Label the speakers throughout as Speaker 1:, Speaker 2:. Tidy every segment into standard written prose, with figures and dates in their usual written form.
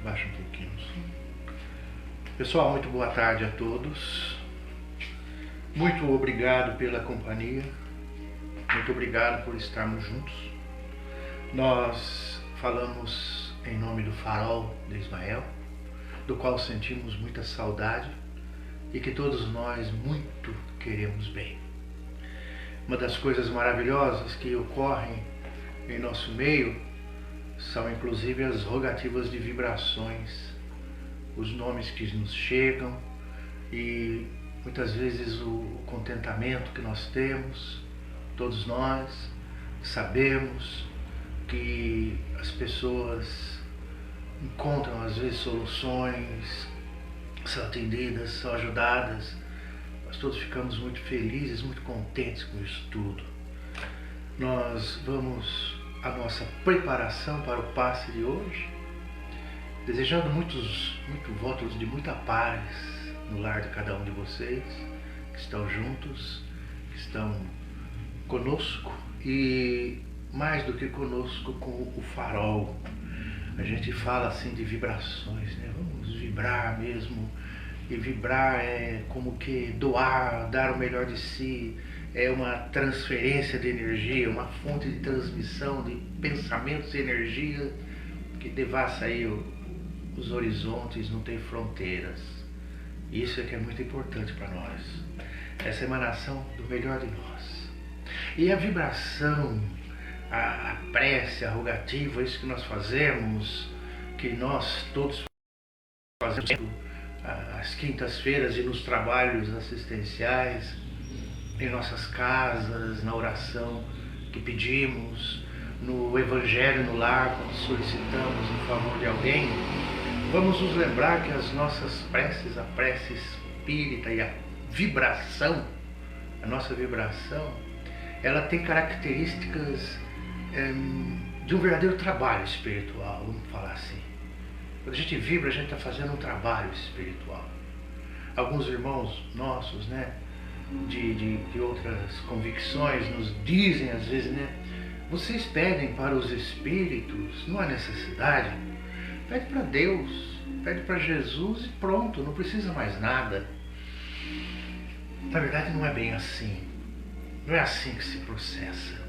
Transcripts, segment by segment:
Speaker 1: Baixa um pouquinho o som. Pessoal, muito boa tarde a todos. Muito obrigado pela companhia. Muito obrigado por estarmos juntos. Nós falamos em nome do Farol de Ismael, do qual sentimos muita saudade e que todos nós muito queremos bem. Uma das coisas maravilhosas que ocorrem em nosso meio são inclusive as rogativas de vibrações, os nomes que nos chegam e muitas vezes o contentamento que nós temos. Todos nós sabemos que as pessoas encontram às vezes soluções, são atendidas, são ajudadas. Nós todos ficamos muito felizes, muito contentes com isso tudo. Nós vamos à nossa preparação para o passe de hoje, desejando muitos votos de muita paz no lar de cada um de vocês, que estão juntos, que estão conosco e mais do que conosco, com o farol. A gente fala assim de vibrações, né? Vamos vibrar mesmo. E vibrar é como que doar, dar o melhor de si, é uma transferência de energia, uma fonte de transmissão de pensamentos e energia que devassa aí os horizontes, não tem fronteiras. Isso é que é muito importante para nós, essa emanação do melhor de nós. E a vibração, a prece, a rogativa, isso que nós fazemos, que nós todos fazemos às quintas-feiras e nos trabalhos assistenciais, em nossas casas, na oração que pedimos, no Evangelho no lar, quando solicitamos em favor de alguém, vamos nos lembrar que as nossas preces, a prece espírita e a vibração, a nossa vibração, ela tem características de um verdadeiro trabalho espiritual, vamos falar assim. Quando a gente vibra, a gente está fazendo um trabalho espiritual. Alguns irmãos nossos, né, de outras convicções, nos dizem às vezes, né, vocês pedem para os espíritos, não há necessidade, pede para Deus, pede para Jesus e pronto, não precisa mais nada. Na verdade não é bem assim, não é assim que se processa.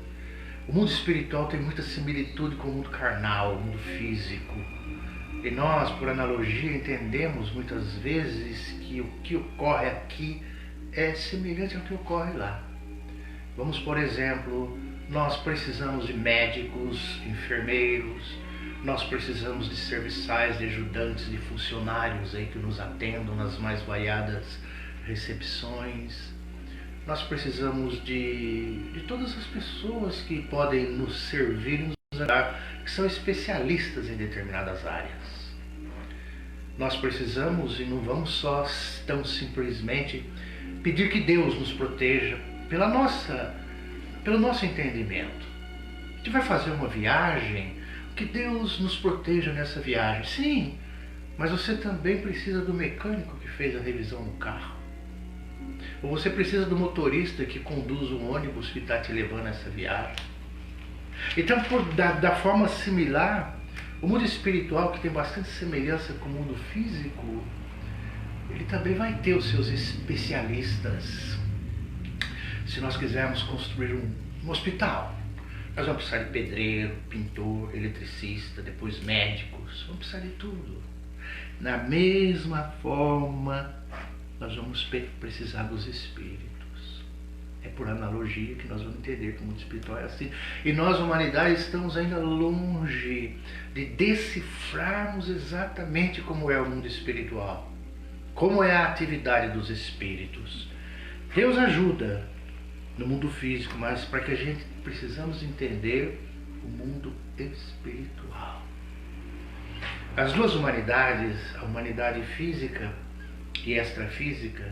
Speaker 1: O mundo espiritual tem muita similitude com o mundo carnal, o mundo físico. E nós, por analogia, entendemos muitas vezes que o que ocorre aqui é semelhante ao que ocorre lá. Vamos, por exemplo, nós precisamos de médicos, enfermeiros, nós precisamos de serviçais, de ajudantes, de funcionários aí que nos atendam nas mais variadas recepções. Nós precisamos de todas as pessoas que podem nos servir e nos ajudar, que são especialistas em determinadas áreas. Nós precisamos e não vamos só tão simplesmente pedir que Deus nos proteja pelo nosso entendimento. A gente vai fazer uma viagem, que Deus nos proteja nessa viagem. Sim, mas você também precisa do mecânico que fez a revisão no carro. Ou você precisa do motorista que conduz o ônibus que está te levando nessa viagem. Então, da forma similar, o mundo espiritual, que tem bastante semelhança com o mundo físico, ele também vai ter os seus especialistas. Se nós quisermos construir um hospital, nós vamos precisar de pedreiro, pintor, eletricista, depois médicos, vamos precisar de tudo. Da mesma forma, nós vamos precisar dos espíritos. É por analogia que nós vamos entender que o mundo espiritual é assim. E nós, humanidade, estamos ainda longe de decifrarmos exatamente como é o mundo espiritual. Como é a atividade dos espíritos. Deus ajuda no mundo físico, mas para que a gente precisamos entender o mundo espiritual. As duas humanidades, a humanidade física e extrafísica,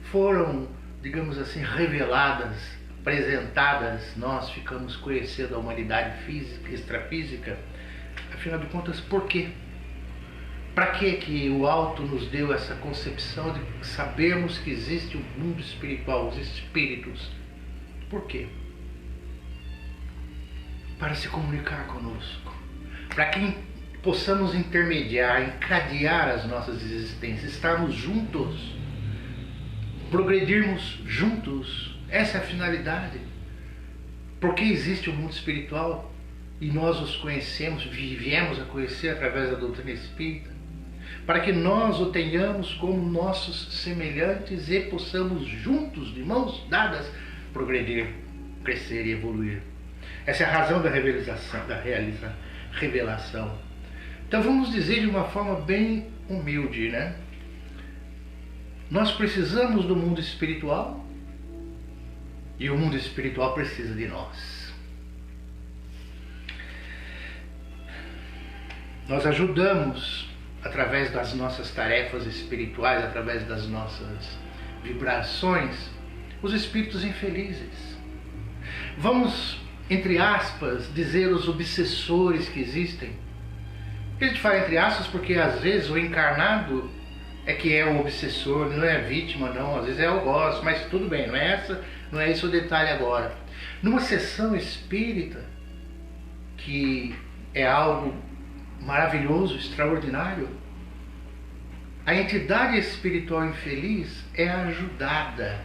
Speaker 1: foram, digamos assim, reveladas, apresentadas. Nós ficamos conhecendo a humanidade física e extrafísica. Afinal de contas, por quê? Para que o alto nos deu essa concepção de sabermos que existe um mundo espiritual, os espíritos? Por quê? Para se comunicar conosco. Para que possamos intermediar, encadear as nossas existências, estarmos juntos, progredirmos juntos. Essa é a finalidade. Porque existe o mundo espiritual e nós os conhecemos, viemos a conhecer através da doutrina espírita, para que nós o tenhamos como nossos semelhantes e possamos juntos, de mãos dadas, progredir, crescer e evoluir. Essa é a razão da revelação. Então vamos dizer de uma forma bem humilde, né? Nós precisamos do mundo espiritual e o mundo espiritual precisa de nós. Nós ajudamos através das nossas tarefas espirituais, através das nossas vibrações, os espíritos infelizes. Vamos, entre aspas, dizer os obsessores que existem. A gente fala entre aspas porque às vezes o encarnado é que é o obsessor, não é a vítima, não. Às vezes é o algoz, mas tudo bem, não é esse o detalhe agora. Numa sessão espírita, que é algo maravilhoso, extraordinário, a entidade espiritual infeliz é ajudada.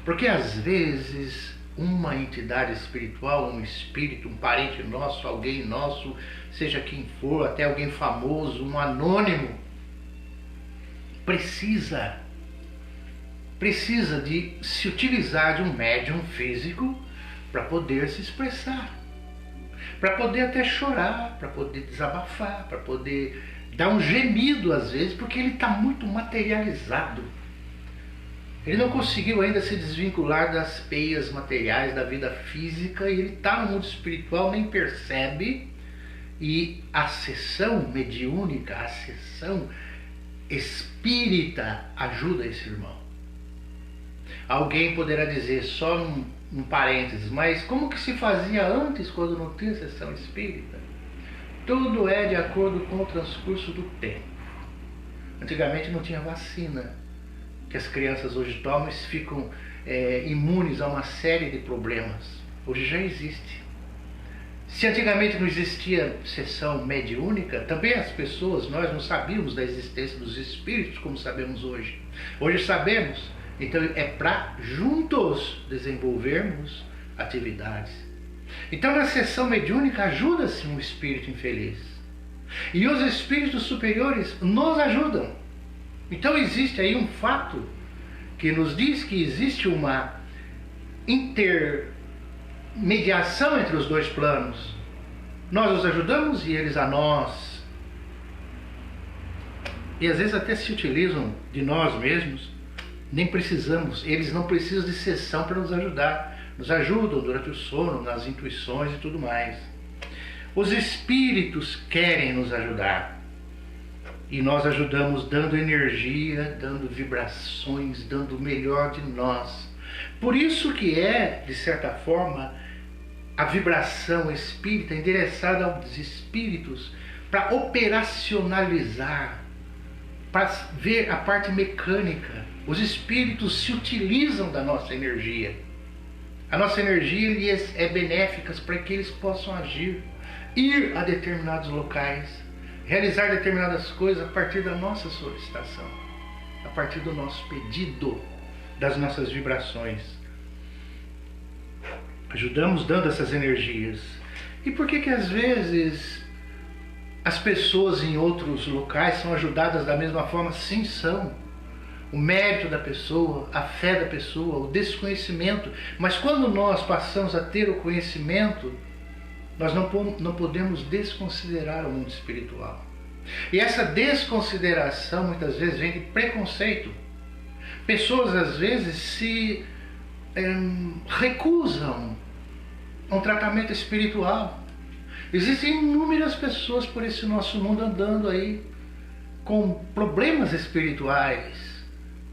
Speaker 1: Porque às vezes uma entidade espiritual, um espírito, um parente nosso, alguém nosso, seja quem for, até alguém famoso, um anônimo, precisa de se utilizar de um médium físico para poder se expressar, para poder até chorar, para poder desabafar, para poder dar um gemido às vezes, porque ele está muito materializado. Ele não conseguiu ainda se desvincular das peias materiais da vida física e ele está no mundo espiritual, nem percebe. E a sessão mediúnica, a sessão espírita ajuda esse irmão. Alguém poderá dizer, só num parênteses, mas como que se fazia antes quando não tinha sessão espírita? Tudo é de acordo com o transcurso do tempo. Antigamente não tinha vacina, que as crianças hoje tomam e ficam imunes a uma série de problemas. Hoje já existe. Se antigamente não existia sessão mediúnica, também as pessoas, nós não sabíamos da existência dos espíritos como sabemos hoje. Hoje sabemos, então é para juntos desenvolvermos atividades. Então na sessão mediúnica ajuda-se um espírito infeliz. E os espíritos superiores nos ajudam. Então existe aí um fato que nos diz que existe uma intermediação entre os dois planos. Nós os ajudamos e eles a nós. E às vezes até se utilizam de nós mesmos. Nem precisamos, eles não precisam de sessão para nos ajudar. Nos ajudam durante o sono, nas intuições e tudo mais. Os espíritos querem nos ajudar. E nós ajudamos dando energia, dando vibrações, dando o melhor de nós. Por isso que é, de certa forma, a vibração espírita endereçada aos espíritos para operacionalizar, para ver a parte mecânica. Os espíritos se utilizam da nossa energia. A nossa energia lhes é benéfica para que eles possam agir, ir a determinados locais, realizar determinadas coisas a partir da nossa solicitação, a partir do nosso pedido, das nossas vibrações. Ajudamos dando essas energias. E por que às vezes as pessoas em outros locais são ajudadas da mesma forma? Sim, são. O mérito da pessoa, a fé da pessoa, o desconhecimento. Mas quando nós passamos a ter o conhecimento, nós não podemos desconsiderar o mundo espiritual. E essa desconsideração muitas vezes vem de preconceito. Pessoas às vezes se recusam a um tratamento espiritual. Existem inúmeras pessoas por esse nosso mundo andando aí com problemas espirituais,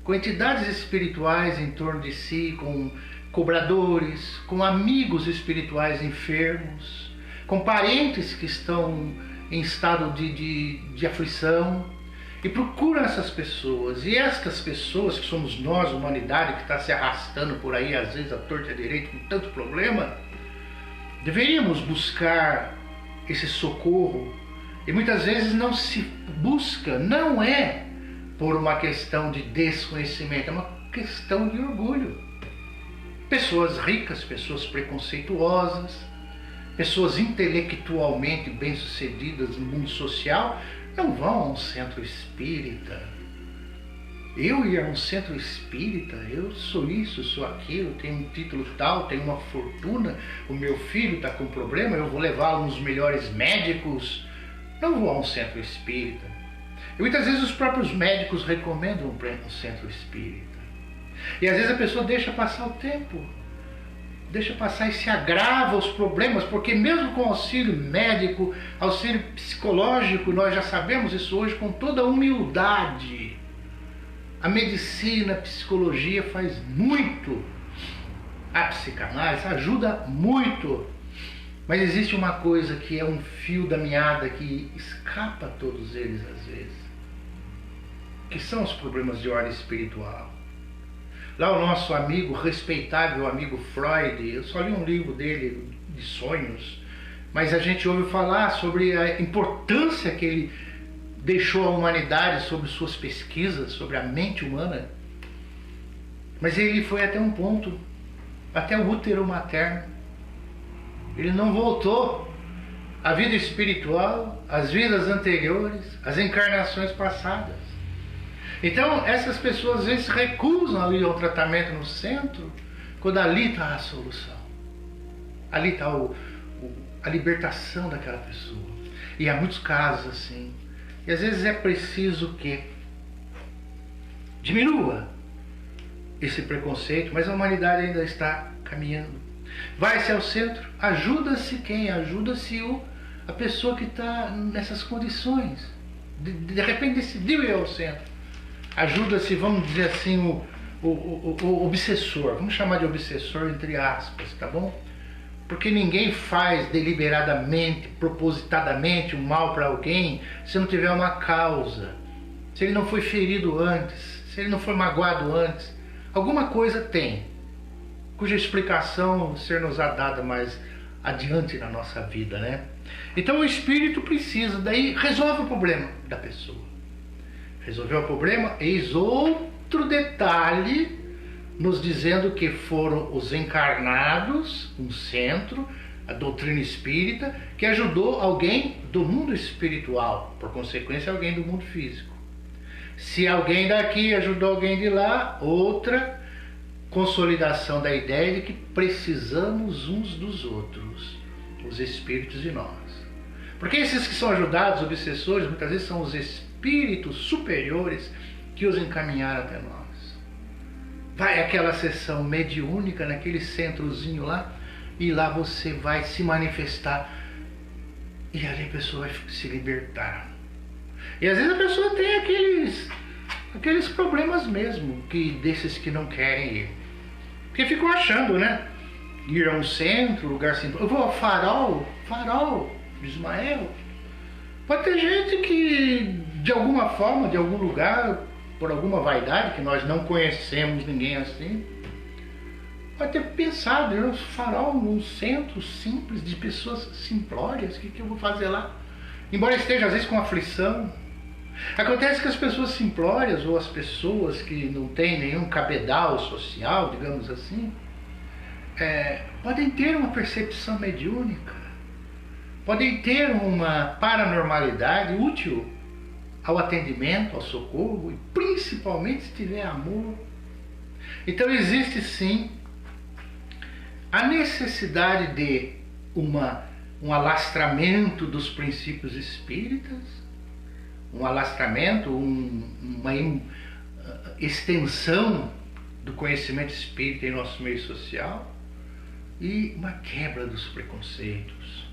Speaker 1: com entidades espirituais em torno de si, com cobradores, com amigos espirituais enfermos, com parentes que estão em estado de aflição, e procuram essas pessoas. E estas pessoas, que somos nós, a humanidade, que está se arrastando por aí, às vezes à torta e à direita, com tanto problema, deveríamos buscar esse socorro, E muitas vezes não se busca, não é por uma questão de desconhecimento, é uma questão de orgulho. Pessoas ricas, pessoas preconceituosas, pessoas intelectualmente bem-sucedidas no mundo social não vão a um centro espírita. Eu ir a um centro espírita, eu sou isso, sou aquilo, tenho um título tal, tenho uma fortuna, o meu filho está com problema, eu vou levá-lo nos melhores médicos. Não vou a um centro espírita. E muitas vezes os próprios médicos recomendam um centro espírita. E às vezes a pessoa deixa passar o tempo, deixa passar e se agrava os problemas, porque mesmo com auxílio médico, auxílio psicológico, nós já sabemos isso hoje com toda humildade. A medicina, a psicologia faz muito. A psicanálise ajuda muito. Mas existe uma coisa que é um fio da meada que escapa a todos eles às vezes, que são os problemas de ordem espiritual. Lá o nosso amigo, respeitável amigo Freud, eu só li um livro dele de sonhos, mas a gente ouve falar sobre a importância que ele deixou à humanidade sobre suas pesquisas, sobre a mente humana. Mas ele foi até um ponto, até o útero materno. Ele não voltou à vida espiritual, às vidas anteriores, às encarnações passadas. Então, essas pessoas às vezes recusam ali ao tratamento no centro, quando ali está a solução. Ali está a libertação daquela pessoa. E há muitos casos assim. E às vezes é preciso que diminua esse preconceito, mas a humanidade ainda está caminhando. Vai-se ao centro, ajuda-se quem? Ajuda-se a pessoa que está nessas condições. De repente decidiu ir ao centro. Ajuda-se, vamos dizer assim, o obsessor. Vamos chamar de obsessor entre aspas, tá bom? Porque ninguém faz deliberadamente, propositadamente um mal para alguém se não tiver uma causa. Se ele não foi ferido antes, se ele não foi magoado antes. Alguma coisa tem, cuja explicação ser-nos-á dada mais adiante na nossa vida, né? Então o espírito precisa, daí resolve o problema da pessoa. Resolveu o problema, eis outro detalhe nos dizendo que foram os encarnados, um centro, a doutrina espírita, que ajudou alguém do mundo espiritual, por consequência alguém do mundo físico. Se alguém daqui ajudou alguém de lá, outra consolidação da ideia de que precisamos uns dos outros, os espíritos e nós. Porque esses que são ajudados, obsessores, muitas vezes são os espíritos superiores que os encaminharam até nós. Vai àquela sessão mediúnica, naquele centrozinho lá, e lá você vai se manifestar, e ali a pessoa vai se libertar. E às vezes a pessoa tem aqueles problemas mesmo, desses que não querem ir. Porque ficam achando, né? Ir a um centro, lugar assim. Eu vou ao farol de Ismael. Pode ter gente que, de alguma forma, de algum lugar, por alguma vaidade, que nós não conhecemos ninguém assim, pode ter pensado, eu farol num centro simples, de pessoas simplórias, o que eu vou fazer lá? Embora esteja às vezes com aflição. Acontece que as pessoas simplórias, ou as pessoas que não têm nenhum cabedal social, digamos assim, podem ter uma percepção mediúnica, podem ter uma paranormalidade útil ao atendimento, ao socorro, e principalmente se tiver amor. Então existe sim a necessidade de um alastramento dos princípios espíritas, um alastramento, uma extensão do conhecimento espírita em nosso meio social e uma quebra dos preconceitos.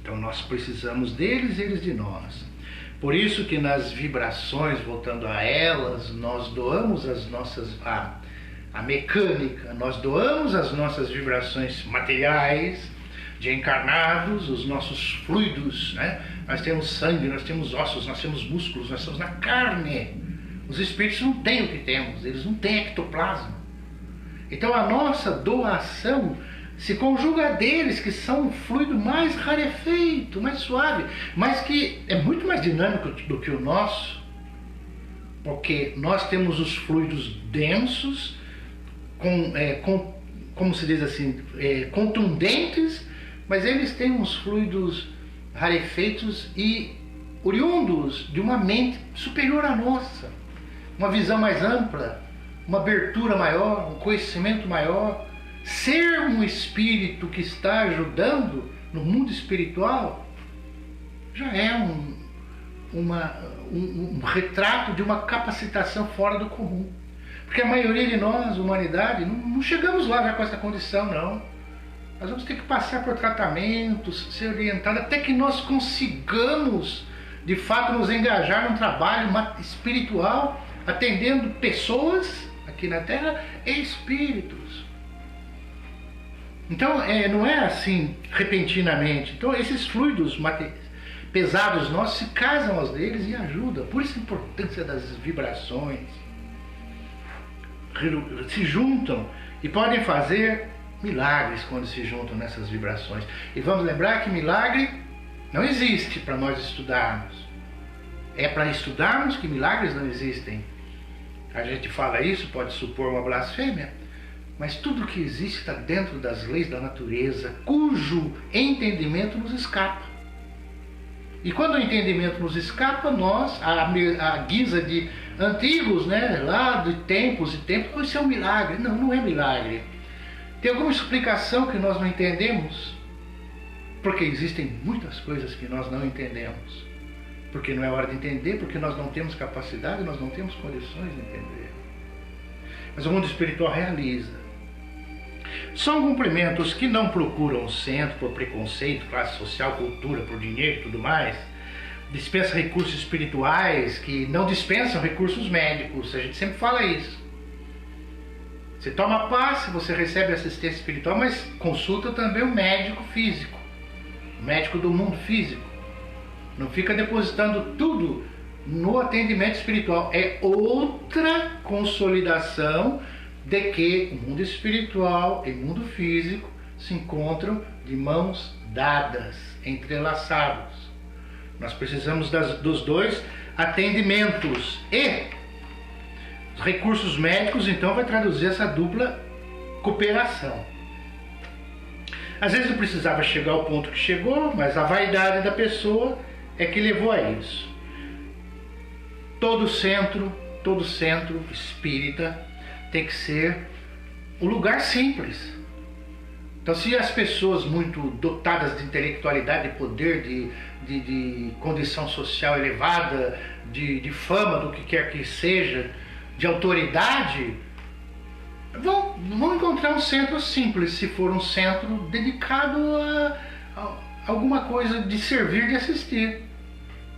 Speaker 1: Então nós precisamos deles e eles de nós. Por isso que nas vibrações, voltando a elas, nós doamos a mecânica, nós doamos as nossas vibrações materiais, de encarnados, os nossos fluidos, né? Nós temos sangue, nós temos ossos, nós temos músculos, nós estamos na carne. Os espíritos não têm o que temos, eles não têm ectoplasma. Então a nossa doação se conjuga a deles, que são um fluido mais rarefeito, mais suave, mas que é muito mais dinâmico do que o nosso, porque nós temos os fluidos densos, como se diz assim, contundentes, mas eles têm uns fluidos rarefeitos e oriundos de uma mente superior à nossa, uma visão mais ampla, uma abertura maior, um conhecimento maior. Ser um espírito que está ajudando no mundo espiritual já é um retrato de uma capacitação fora do comum. Porque a maioria de nós, humanidade, não chegamos lá já com essa condição, não. Nós vamos ter que passar por tratamentos, ser orientados, até que nós consigamos, de fato, nos engajar num trabalho espiritual, atendendo pessoas aqui na Terra e espíritos. Então, não é assim repentinamente. Então, esses fluidos pesados nossos se casam aos deles e ajudam. Por isso a importância das vibrações. Se juntam e podem fazer milagres quando se juntam nessas vibrações. E vamos lembrar que milagre não existe para nós estudarmos. É para estudarmos que milagres não existem. A gente fala isso, pode supor uma blasfêmia, mas tudo que existe está dentro das leis da natureza, cujo entendimento nos escapa. E quando o entendimento nos escapa, nós, a guisa de antigos, né, lá de tempos e tempos, isso é um milagre. Não, não é milagre. Tem alguma explicação que nós não entendemos? Porque existem muitas coisas que nós não entendemos. Porque não é hora de entender, porque nós não temos capacidade, nós não temos condições de entender. Mas o mundo espiritual realiza. São cumprimentos que não procuram o centro por preconceito, classe social, cultura, por dinheiro e tudo mais. Dispensa recursos espirituais que não dispensam recursos médicos. A gente sempre fala isso. Você toma passe, você recebe assistência espiritual, mas consulta também o médico físico, o médico do mundo físico. Não fica depositando tudo no atendimento espiritual. É outra consolidação de que o mundo espiritual e o mundo físico se encontram de mãos dadas, entrelaçados. Nós precisamos dos dois atendimentos. E os recursos médicos, então, vai traduzir essa dupla cooperação. Às vezes não precisava chegar ao ponto que chegou, mas a vaidade da pessoa é que levou a isso. Todo centro espírita tem que ser um lugar simples. Então, se as pessoas muito dotadas de intelectualidade, de poder, de condição social elevada, de fama, do que quer que seja, de autoridade, vão encontrar um centro simples, se for um centro dedicado a alguma coisa de servir, de assistir.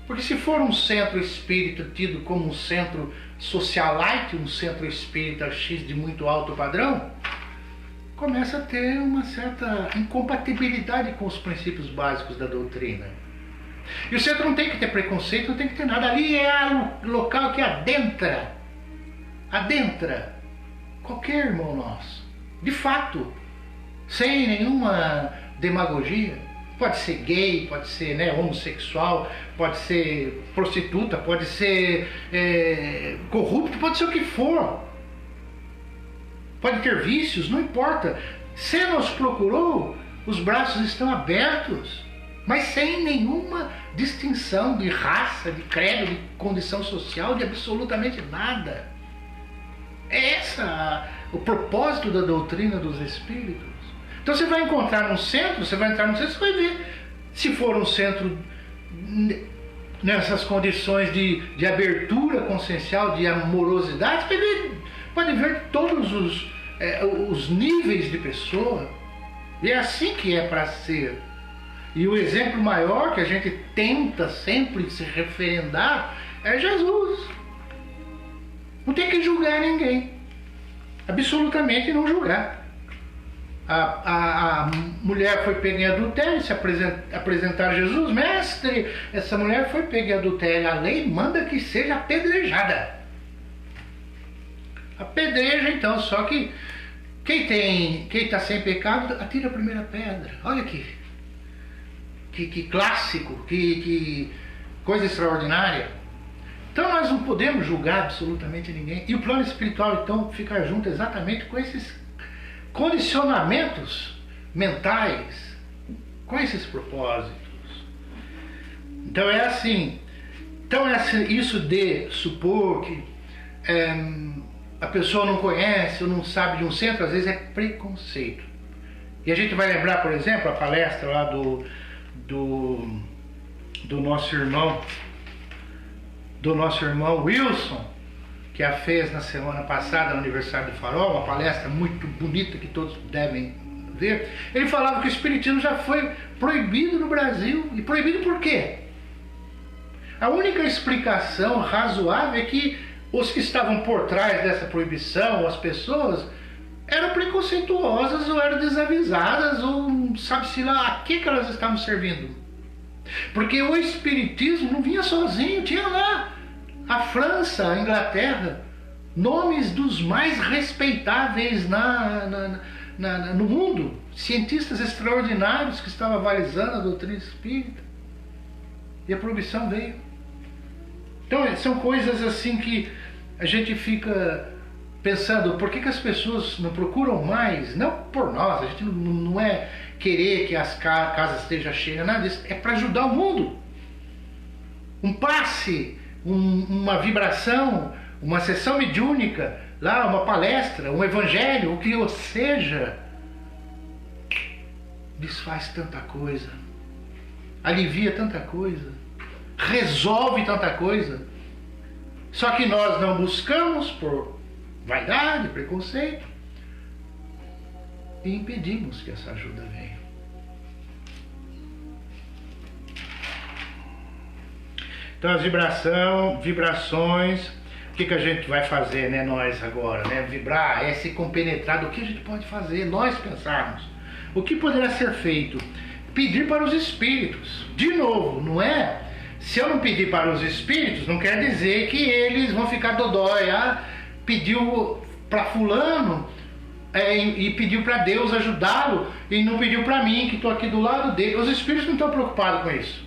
Speaker 1: Porque se for um centro espírita tido como um centro socialite, um centro espírita X de muito alto padrão, começa a ter uma certa incompatibilidade com os princípios básicos da doutrina. E o centro não tem que ter preconceito, não tem que ter nada. Ali é o local que adentra qualquer irmão nosso, de fato, sem nenhuma demagogia. Pode ser gay, pode ser, né, homossexual, pode ser prostituta, pode ser corrupto, pode ser o que for. Pode ter vícios, não importa. Se nos procurou, os braços estão abertos, mas sem nenhuma distinção de raça, de credo, de condição social, de absolutamente nada. É o propósito da doutrina dos espíritos. Então você vai encontrar um centro, você vai entrar no centro, você vai ver. Se for um centro nessas condições de abertura consciencial, de amorosidade, você pode ver todos os níveis de pessoa. E é assim que é para ser. E o exemplo maior que a gente tenta sempre se referendar é Jesus. Não tem que julgar ninguém. Absolutamente não julgar. A mulher foi pega em adultério, se apresentar a Jesus: mestre, essa mulher foi pega em adultério, a lei manda que seja apedrejada. Apedreja então, só que Quem está sem pecado, atira a primeira pedra. Olha que clássico, que coisa extraordinária. Então nós não podemos julgar absolutamente ninguém. E o plano espiritual, então, fica junto exatamente com esses condicionamentos mentais, com esses propósitos. Então é assim. Então isso de supor que a pessoa não conhece ou não sabe de um centro, às vezes é preconceito. E a gente vai lembrar, por exemplo, a palestra lá do nosso irmão Wilson, que a fez na semana passada no aniversário do Farol, uma palestra muito bonita que todos devem ver. Ele falava que o espiritismo já foi proibido no Brasil. E proibido por quê? A única explicação razoável é que os que estavam por trás dessa proibição, as pessoas, eram preconceituosas ou eram desavisadas, ou sabe-se lá a que elas estavam servindo. Porque o espiritismo não vinha sozinho, tinha lá a França, a Inglaterra, nomes dos mais respeitáveis no mundo, cientistas extraordinários que estavam avalizando a doutrina espírita. E a proibição veio. Então são coisas assim que a gente fica pensando, por que as pessoas não procuram mais? Não por nós, a gente não é querer que as casas estejam cheias, nada disso. É para ajudar o mundo. Um passe, uma vibração, uma sessão mediúnica, lá uma palestra, um evangelho, o que seja, desfaz tanta coisa, alivia tanta coisa, resolve tanta coisa. Só que nós não buscamos por vaidade, preconceito, e impedimos que essa ajuda venha. Então as vibrações, o que a gente vai fazer, né, nós agora, né? Vibrar é se compenetrar do que a gente pode fazer, nós pensarmos. O que poderá ser feito? Pedir para os espíritos. De novo, não é? Se eu não pedir para os espíritos, não quer dizer que eles vão ficar dodói. Pediu para fulano e pediu para Deus ajudá-lo e não pediu para mim, que estou aqui do lado dele. Os espíritos não estão preocupados com isso.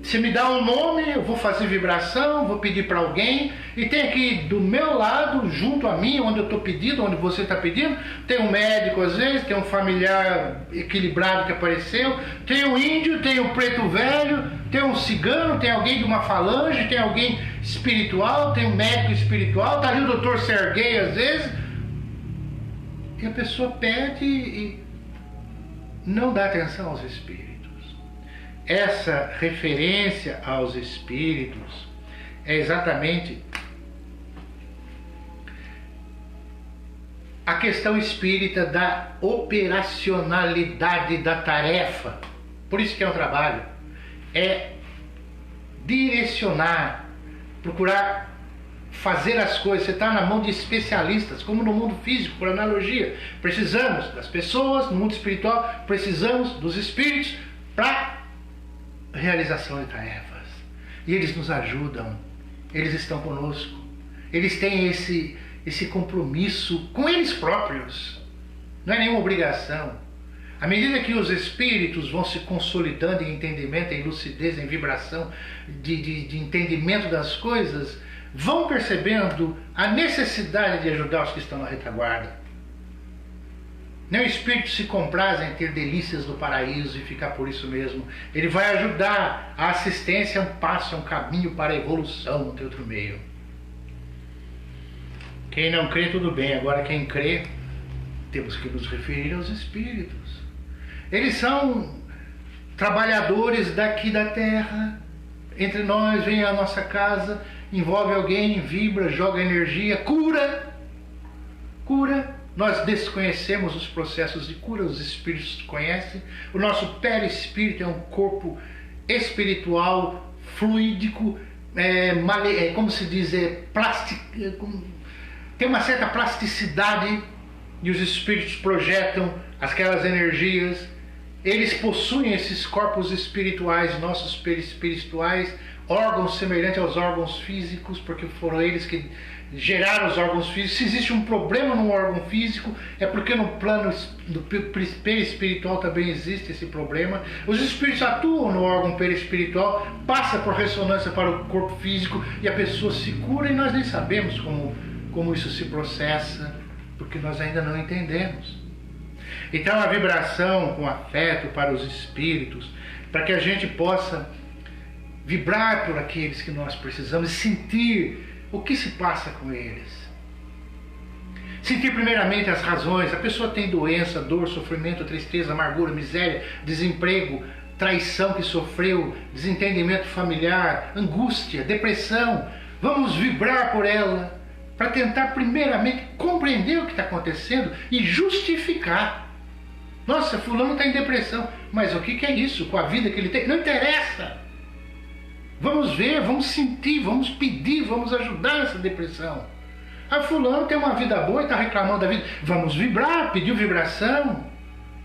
Speaker 1: Se me dá um nome, eu vou fazer vibração, vou pedir para alguém, e tem aqui do meu lado, junto a mim, onde eu estou pedindo, onde você está pedindo, tem um médico às vezes, tem um familiar equilibrado que apareceu, tem um índio, tem um preto velho, tem um cigano, tem alguém de uma falange, tem alguém espiritual, tem um médico espiritual, está ali o doutor Serguei às vezes, e a pessoa pede e não dá atenção aos espíritos. Essa referência aos espíritos é exatamente a questão espírita da operacionalidade da tarefa. Por isso que é um trabalho. É direcionar, procurar fazer as coisas. Você está na mão de especialistas, como no mundo físico, por analogia. Precisamos das pessoas, no mundo espiritual, precisamos dos espíritos para realização de tarefas. E eles nos ajudam, eles estão conosco, eles têm esse compromisso com eles próprios, não é nenhuma obrigação. À medida que os espíritos vão se consolidando em entendimento, em lucidez, em vibração de entendimento das coisas, vão percebendo a necessidade de ajudar os que estão na retaguarda. Nem o espírito se compraz em ter delícias do paraíso e ficar por isso mesmo. Ele vai ajudar. A assistência é um passo, é um caminho para a evolução, não tem outro meio. Quem não crê, tudo bem. Agora quem crê, temos que nos referir aos espíritos. Eles são trabalhadores daqui da terra. Entre nós, vem à nossa casa, envolve alguém, vibra, joga energia, cura. Cura. Nós desconhecemos os processos de cura, os espíritos conhecem. O nosso perispírito é um corpo espiritual, fluídico, como se diz, tem uma certa plasticidade, e os espíritos projetam aquelas energias. Eles possuem esses corpos espirituais, nossos perispirituais, órgãos semelhantes aos órgãos físicos, porque foram eles que gerar os órgãos físicos. Se existe um problema no órgão físico, é porque no plano do perispiritual também existe esse problema. Os espíritos atuam no órgão perispiritual, passa por ressonância para o corpo físico e a pessoa se cura, e nós nem sabemos como isso se processa, porque nós ainda não entendemos. Então a vibração com afeto para os espíritos, para que a gente possa vibrar por aqueles que nós precisamos e sentir o que se passa com eles. Sentir primeiramente as razões. A pessoa tem doença, dor, sofrimento, tristeza, amargura, miséria, desemprego, traição que sofreu, desentendimento familiar, angústia, depressão. Vamos vibrar por ela para tentar primeiramente compreender o que está acontecendo e justificar. Nossa, fulano está em depressão, mas o que é isso com a vida que ele tem? Não interessa. Vamos ver, vamos sentir, vamos pedir, vamos ajudar essa depressão. Ah, fulano tem uma vida boa e está reclamando da vida. Vamos vibrar, pedir vibração.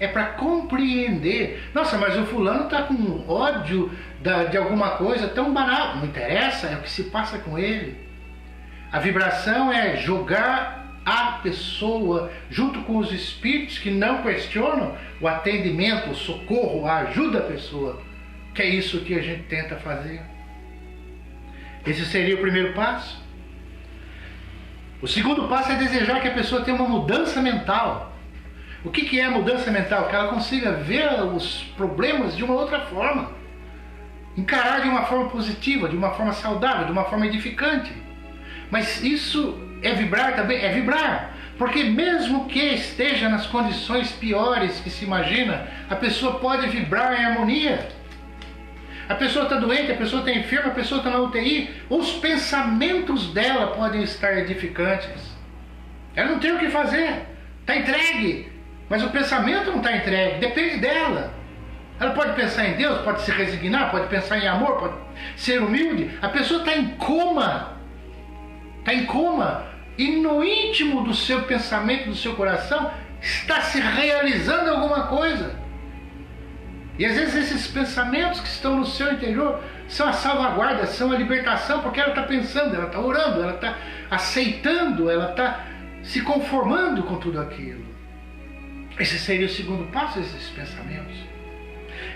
Speaker 1: É para compreender. Nossa, mas o fulano está com ódio de alguma coisa tão banal. Não interessa, é o que se passa com ele. A vibração é jogar a pessoa junto com os espíritos que não questionam o atendimento, o socorro, a ajuda à pessoa. Que é isso que a gente tenta fazer. Esse seria o primeiro passo. O segundo passo é desejar que a pessoa tenha uma mudança mental. O que é a mudança mental? Que ela consiga ver os problemas de uma outra forma. Encarar de uma forma positiva, de uma forma saudável, de uma forma edificante. Mas isso é vibrar também? É vibrar. Porque mesmo que esteja nas condições piores que se imagina, a pessoa pode vibrar em harmonia. A pessoa está doente, a pessoa está enferma, a pessoa está na UTI. Os pensamentos dela podem estar edificantes. Ela não tem o que fazer. Está entregue. Mas o pensamento não está entregue. Depende dela. Ela pode pensar em Deus, pode se resignar, pode pensar em amor, pode ser humilde. A pessoa está em coma. Está em coma. E no íntimo do seu pensamento, do seu coração, está se realizando alguma coisa. E às vezes esses pensamentos que estão no seu interior são a salvaguarda, são a libertação, porque ela está pensando, ela está orando, ela está aceitando, ela está se conformando com tudo aquilo. Esse seria o segundo passo, esses pensamentos.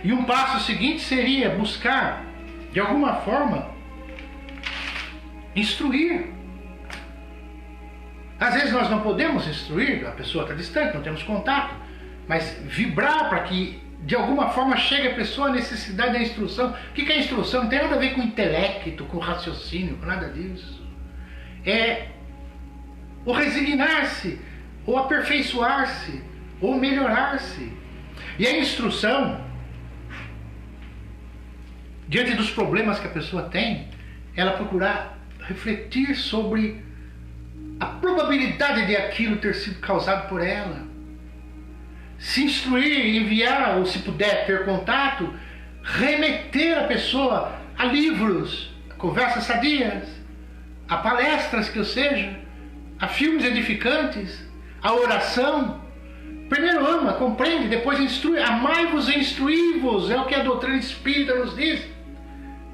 Speaker 1: E um passo seguinte seria buscar, de alguma forma, instruir. Às vezes nós não podemos instruir, a pessoa está distante, não temos contato, mas vibrar para que de alguma forma chega a pessoa a necessidade da instrução. O que é instrução? Não tem nada a ver com intelecto, com raciocínio, com nada disso. É o resignar-se, ou aperfeiçoar-se, ou melhorar-se. E a instrução, diante dos problemas que a pessoa tem, ela procurar refletir sobre a probabilidade de aquilo ter sido causado por ela. Se instruir, enviar, ou se puder ter contato, remeter a pessoa a livros, a conversas sadias, a palestras que eu seja, a filmes edificantes, a oração. Primeiro ama, compreende, depois instrui. Amai-vos e instruí-vos, é o que a doutrina espírita nos diz.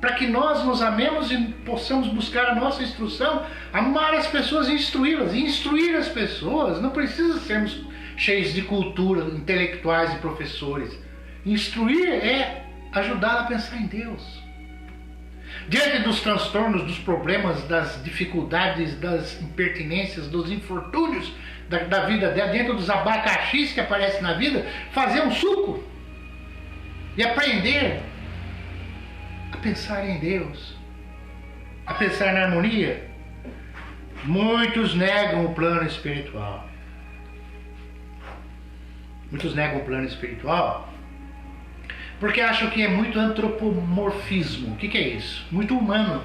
Speaker 1: Para que nós nos amemos e possamos buscar a nossa instrução, amar as pessoas e instruí-las. E instruir as pessoas não precisa sermos cheios de cultura, intelectuais e professores. Instruir é ajudá-la a pensar em Deus. Diante dos transtornos, dos problemas, das dificuldades, das impertinências, dos infortúnios da vida dela, dentro dos abacaxis que aparecem na vida, fazer um suco e aprender a pensar em Deus, a pensar na harmonia. Muitos negam o plano espiritual. Muitos negam o plano espiritual porque acham que é muito antropomorfismo. O que é isso? Muito humano.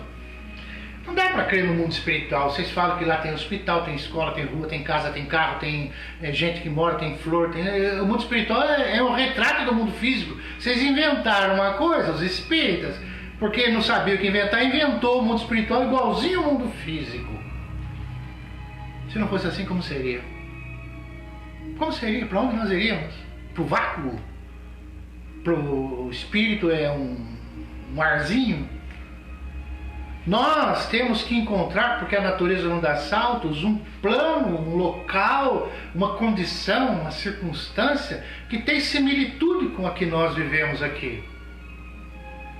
Speaker 1: Não dá para crer no mundo espiritual. Vocês falam que lá tem hospital, tem escola, tem rua, tem casa, tem carro, tem gente que mora, tem flor. O mundo espiritual é um retrato do mundo físico. Vocês inventaram uma coisa, os espíritas, porque não sabiam o que inventar, inventou o mundo espiritual igualzinho ao mundo físico. Se não fosse assim, como seria? Como seria? Para onde nós iríamos? Para o vácuo? Para o espírito é um arzinho? Nós temos que encontrar, porque a natureza não dá saltos, um plano, um local, uma condição, uma circunstância que tem similitude com a que nós vivemos aqui.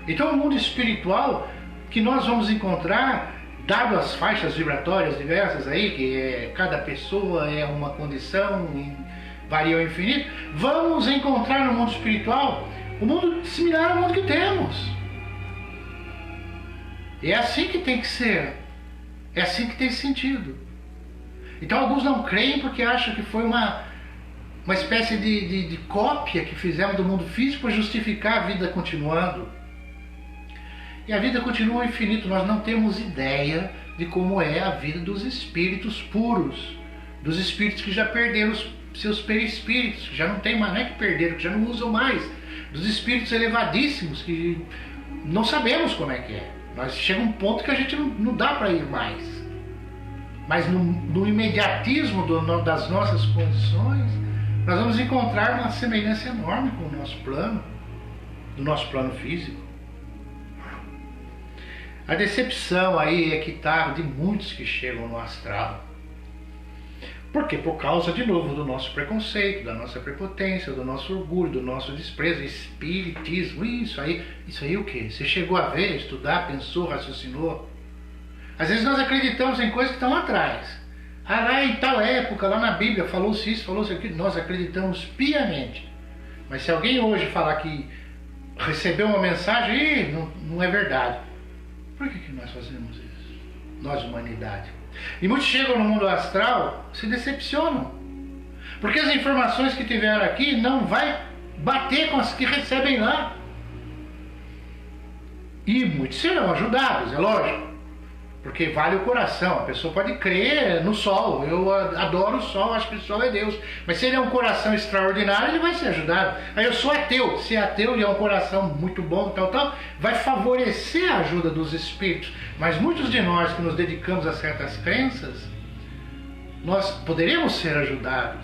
Speaker 1: Então o mundo espiritual que nós vamos encontrar, dado as faixas vibratórias diversas aí, que cada pessoa é uma condição, varia ao infinito, vamos encontrar no mundo espiritual um mundo similar ao mundo que temos. E é assim que tem que ser. É assim que tem sentido. Então alguns não creem porque acham que foi uma espécie de cópia que fizemos do mundo físico para justificar a vida continuando. E a vida continua ao infinito. Nós não temos ideia de como é a vida dos espíritos puros. Dos espíritos que já perderam os seus perispíritos, que já não tem mais, não é que perderam, que já não usam mais. Dos espíritos elevadíssimos, que não sabemos como é que é. Nós chega um ponto que a gente não dá para ir mais. Mas no imediatismo das nossas condições, nós vamos encontrar uma semelhança enorme com o nosso plano, do nosso plano físico. A decepção aí é que está de muitos que chegam no astral. Por quê? Por causa, de novo, do nosso preconceito, da nossa prepotência, do nosso orgulho, do nosso desprezo, espiritismo, isso aí o quê? Você chegou a ver, estudar, pensou, raciocinou? Às vezes nós acreditamos em coisas que estão lá atrás. Lá em tal época, lá na Bíblia, falou-se isso, falou-se aquilo, nós acreditamos piamente. Mas se alguém hoje falar que recebeu uma mensagem, não é verdade. Por que nós fazemos isso? Nós, humanidade. E muitos chegam no mundo astral, se decepcionam. Porque as informações que tiveram aqui não vai bater com as que recebem lá. E muitos serão ajudados, é lógico. Porque vale o coração. A pessoa pode crer no sol. Eu adoro o sol, acho que o sol é Deus. Mas se ele é um coração extraordinário, ele vai ser ajudado. Aí eu sou ateu. Se é ateu e é um coração muito bom, tal, vai favorecer a ajuda dos espíritos. Mas muitos de nós que nos dedicamos a certas crenças, nós poderíamos ser ajudados,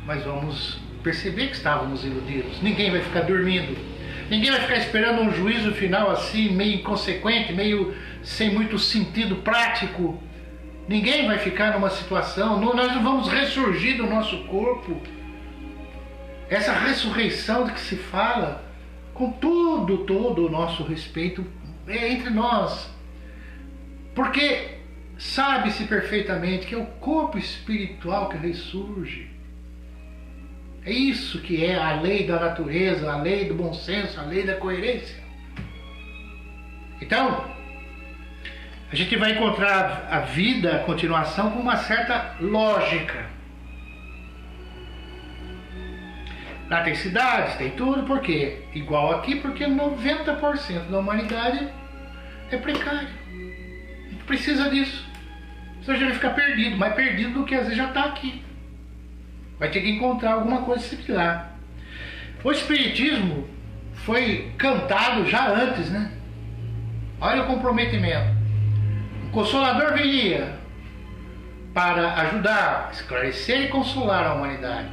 Speaker 1: mas vamos perceber que estávamos iludidos. Ninguém vai ficar dormindo. Ninguém vai ficar esperando um juízo final assim, meio inconsequente, meio sem muito sentido prático. Ninguém vai ficar numa situação, nós não vamos ressurgir do nosso corpo. Essa ressurreição de que se fala, com todo o nosso respeito, é entre nós. Porque sabe-se perfeitamente que é o corpo espiritual que ressurge. É isso que é a lei da natureza, a lei do bom senso, a lei da coerência. Então, a gente vai encontrar a vida, a continuação, com uma certa lógica. Lá tem cidades, tem tudo, por quê? Igual aqui, porque 90% da humanidade é precário. A gente precisa disso. Senão a gente vai ficar perdido, mais perdido do que às vezes já está aqui. Vai ter que encontrar alguma coisa similar. O Espiritismo foi cantado já antes, né? Olha o comprometimento. O Consolador viria para ajudar, esclarecer e consolar a humanidade.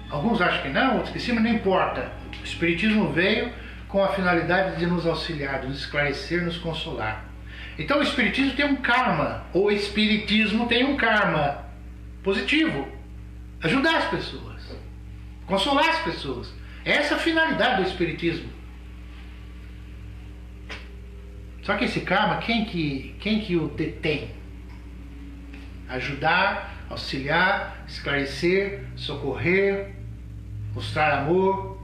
Speaker 1: Alguns acham que não, outros que sim, mas não importa. O Espiritismo veio com a finalidade de nos auxiliar, de nos esclarecer, nos consolar. Então o Espiritismo tem um karma. O Espiritismo tem um karma positivo. Ajudar as pessoas, consolar as pessoas. Essa é a finalidade do Espiritismo. Só que esse karma, quem que o detém? Ajudar, auxiliar, esclarecer, socorrer, mostrar amor.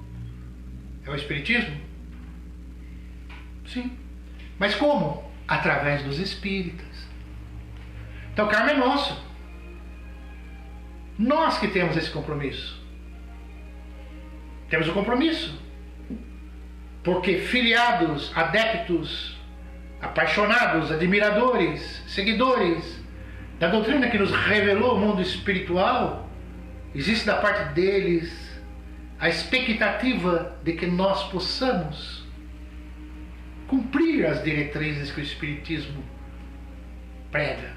Speaker 1: É o Espiritismo? Sim. Mas como? Através dos espíritas. Então o karma é nosso. Nós que temos esse compromisso. Temos o compromisso. Porque filiados, adeptos, apaixonados, admiradores, seguidores da doutrina que nos revelou o mundo espiritual, existe da parte deles a expectativa de que nós possamos cumprir as diretrizes que o Espiritismo prega.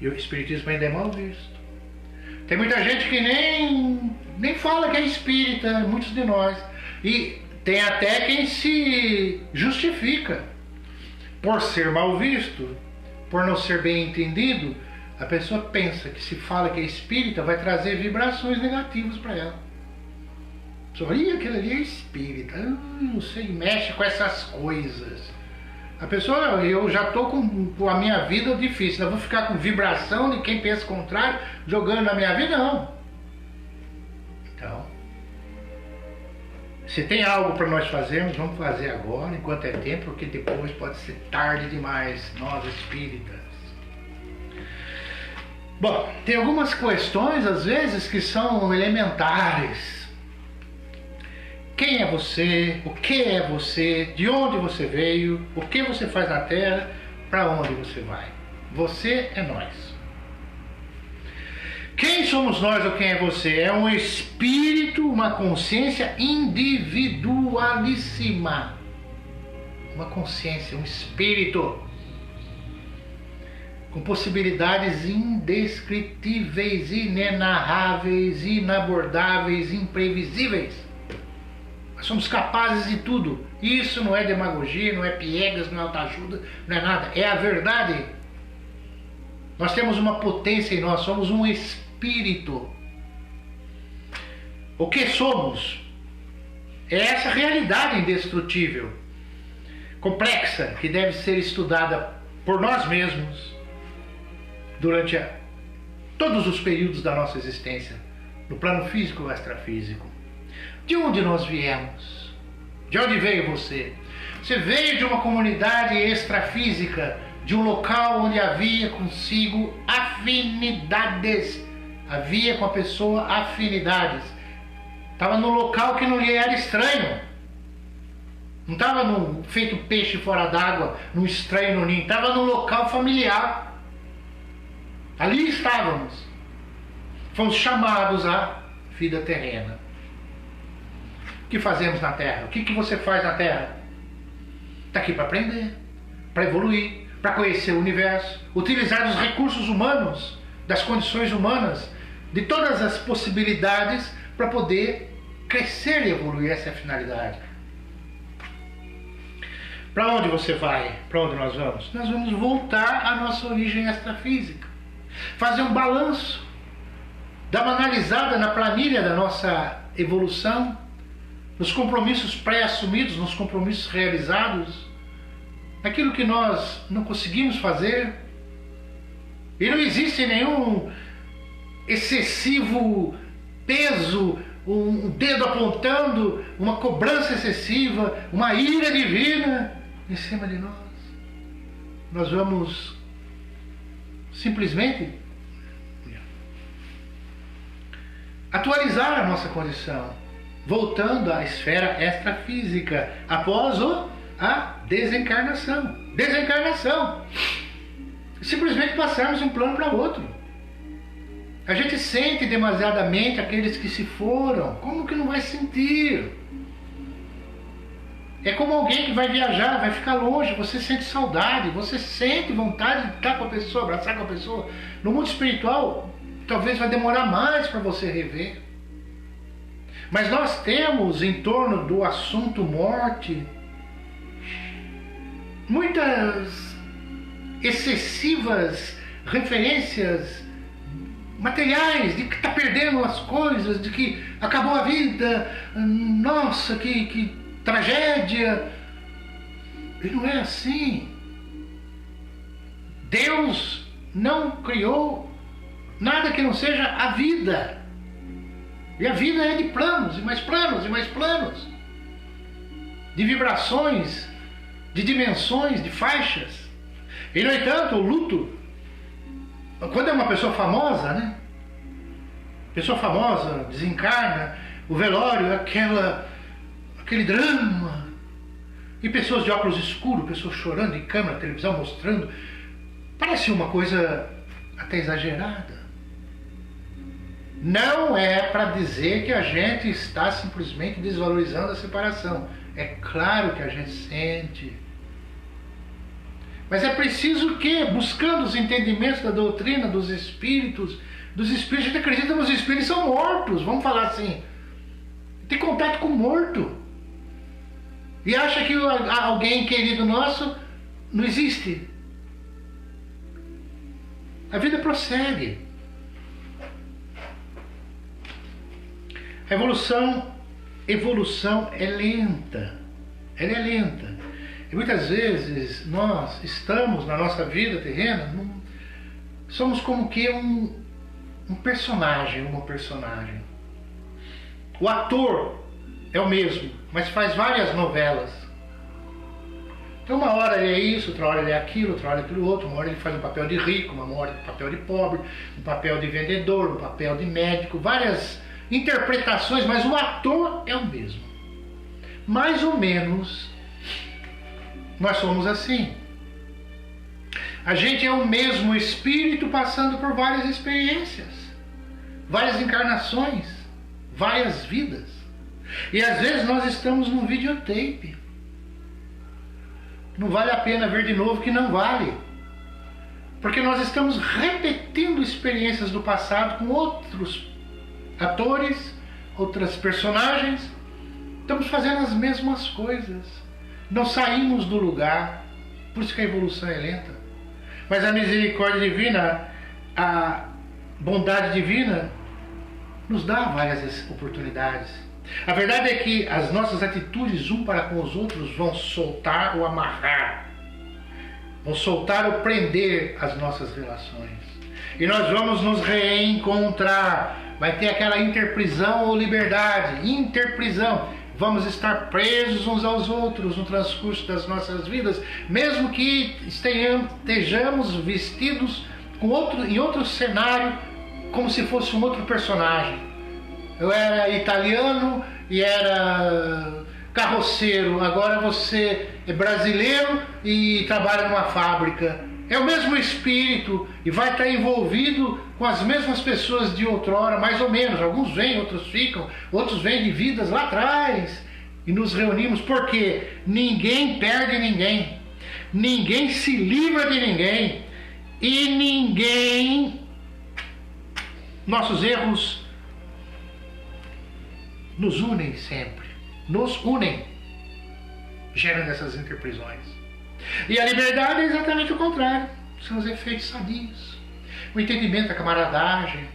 Speaker 1: E o Espiritismo ainda é mal visto. Tem muita gente que nem fala que é espírita, muitos de nós. E Tem até quem se justifica por ser mal visto, por não ser bem entendido. A pessoa pensa que se fala que é espírita vai trazer vibrações negativas para ela. A pessoa fala, aquilo ali é espírita, não sei, mexe com essas coisas. A pessoa, eu já estou com a minha vida difícil, eu vou ficar com vibração de quem pensa o contrário jogando na minha vida? Não. Então, se tem algo para nós fazermos, vamos fazer agora, enquanto é tempo, porque depois pode ser tarde demais, nós espíritas. Bom, tem algumas questões, às vezes, que são elementares. Quem é você? O que é você? De onde você veio? O que você faz na Terra? Para onde você vai? Você é nós. Quem somos nós ou quem é você? É um espírito, uma consciência individualíssima. Uma consciência, um espírito com possibilidades indescritíveis, inenarráveis, inabordáveis, imprevisíveis. Nós somos capazes de tudo. Isso não é demagogia, não é piegas, não é autoajuda, não é nada. É a verdade. Nós temos uma potência em nós, somos um espírito. O que somos? É essa realidade indestrutível, complexa, que deve ser estudada por nós mesmos durante todos os períodos da nossa existência, no plano físico ou extrafísico. De onde nós viemos? De onde veio você? Você veio de uma comunidade extrafísica, de um local onde havia consigo afinidades. Havia com a pessoa afinidades. Estava no local que não lhe era estranho. Não estava feito peixe fora d'água, num estranho no ninho. Estava no local familiar. Ali estávamos. Fomos chamados à vida terrena. O que fazemos na Terra? O que você faz na Terra? Está aqui para aprender, para evoluir, para conhecer o universo, utilizar os recursos humanos, das condições humanas, de todas as possibilidades para poder crescer e evoluir. Essa é a finalidade. Para onde você vai? Para onde nós vamos? Nós vamos voltar à nossa origem extrafísica, fazer um balanço, dar uma analisada na planilha da nossa evolução, nos compromissos pré-assumidos, nos compromissos realizados, naquilo que nós não conseguimos fazer. E não existe nenhum excessivo peso, um dedo apontando, uma cobrança excessiva, uma ira divina em cima de nós. Nós vamos simplesmente atualizar a nossa condição, voltando à esfera extrafísica, após a desencarnação. Desencarnação. Simplesmente passarmos de um plano para outro. A gente sente demasiadamente aqueles que se foram. Como que não vai sentir? É como alguém que vai viajar, vai ficar longe, você sente saudade, você sente vontade de estar com a pessoa, abraçar com a pessoa. No mundo espiritual, talvez vai demorar mais para você rever. Mas nós temos em torno do assunto morte muitas excessivas referências materiais, de que está perdendo as coisas, de que acabou a vida, nossa, que tragédia. E não é assim. Deus não criou nada que não seja a vida. E a vida é de planos, e mais planos, e mais planos. De vibrações, de dimensões, de faixas. E, no entanto, o luto, quando é uma pessoa famosa, né? Pessoa famosa, desencarna, o velório é aquele drama. E pessoas de óculos escuros, pessoas chorando em câmera, televisão mostrando. Parece uma coisa até exagerada. Não é para dizer que a gente está simplesmente desvalorizando a separação. É claro que a gente sente. Mas é preciso que, buscando os entendimentos da doutrina dos espíritos, a gente acredita que os espíritos são mortos, vamos falar assim. Tem contato com o morto. E acha que alguém querido nosso não existe. A vida prossegue. A evolução é lenta. Ela é lenta. E muitas vezes nós estamos na nossa vida terrena, somos como que um personagem, uma personagem. O ator é o mesmo, mas faz várias novelas. Então uma hora ele é isso, outra hora ele é aquilo, outra hora é aquilo outro, uma hora ele faz um papel de rico, uma hora um papel de pobre, um papel de vendedor, um papel de médico, várias interpretações, mas o ator é o mesmo. Mais ou menos nós somos assim. A gente é o mesmo espírito passando por várias experiências, várias encarnações, várias vidas. E às vezes nós estamos num videotape. Não vale a pena ver de novo, que não vale. Porque nós estamos repetindo experiências do passado com outros atores, outras personagens. Estamos fazendo as mesmas coisas. Não saímos do lugar. Por isso que a evolução é lenta. Mas a misericórdia divina, a bondade divina, nos dá várias oportunidades. A verdade é que as nossas atitudes um para com os outros vão soltar ou amarrar, vão soltar ou prender as nossas relações. E nós vamos nos reencontrar. Vai ter aquela interprisão ou liberdade. Interprisão. Vamos estar presos uns aos outros no transcurso das nossas vidas, mesmo que estejamos vestidos em outro cenário, como se fosse um outro personagem. Eu era italiano e era carroceiro, agora você é brasileiro e trabalha numa fábrica. É o mesmo espírito e vai estar envolvido com as mesmas pessoas de outrora, mais ou menos. Alguns vêm, outros ficam, outros vêm de vidas lá atrás. E nos reunimos porque ninguém perde ninguém, ninguém se livra de ninguém e ninguém... Nossos erros nos unem sempre, nos unem, geram essas interprisões. E a liberdade é exatamente o contrário, são os efeitos sadios, o entendimento, a camaradagem,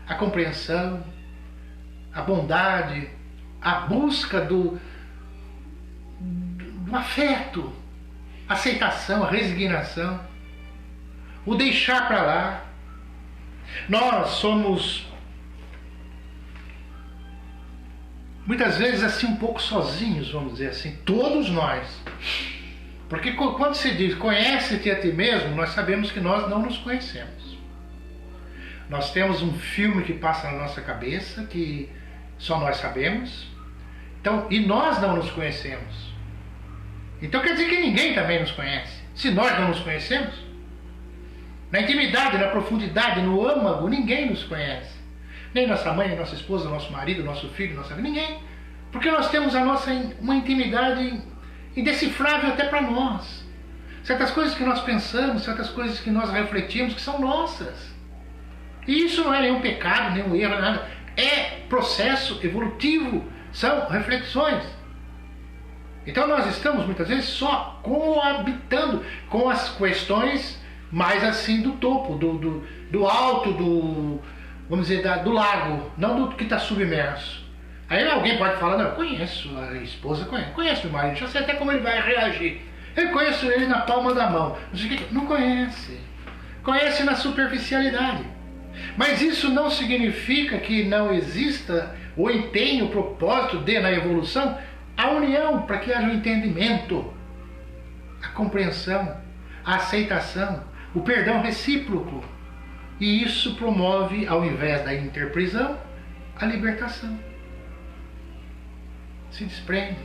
Speaker 1: a compreensão, a bondade, a busca do afeto, a aceitação, a resignação, o deixar para lá. Nós somos muitas vezes assim um pouco sozinhos, vamos dizer assim, todos nós. Porque quando se diz conhece-te a ti mesmo, nós sabemos que nós não nos conhecemos. Nós temos um filme que passa na nossa cabeça que só nós sabemos. Então, e nós não nos conhecemos. Então quer dizer que ninguém também nos conhece. Se nós não nos conhecemos, na intimidade, na profundidade, no âmago, ninguém nos conhece. Nem nossa mãe, nem nossa esposa, nosso marido, nosso filho, nossa filha, ninguém. Porque nós temos uma intimidade indecifrável até para nós. Certas coisas que nós pensamos, certas coisas que nós refletimos, que são nossas. E isso não é nenhum pecado, nenhum erro, nada. É processo evolutivo, são reflexões. Então nós estamos muitas vezes só coabitando com as questões mais assim do topo, do alto, vamos dizer, do lago, não do que está submerso. Aí alguém pode falar, não, eu conheço a esposa, conheço o marido, já sei até como ele vai reagir. Eu conheço ele na palma da mão. Não conhece. Conhece na superficialidade. Mas isso não significa que não exista o empenho, o propósito na evolução, a união, para que haja o entendimento, a compreensão, a aceitação, o perdão recíproco. E isso promove, ao invés da interprisão, a libertação. Se desprende.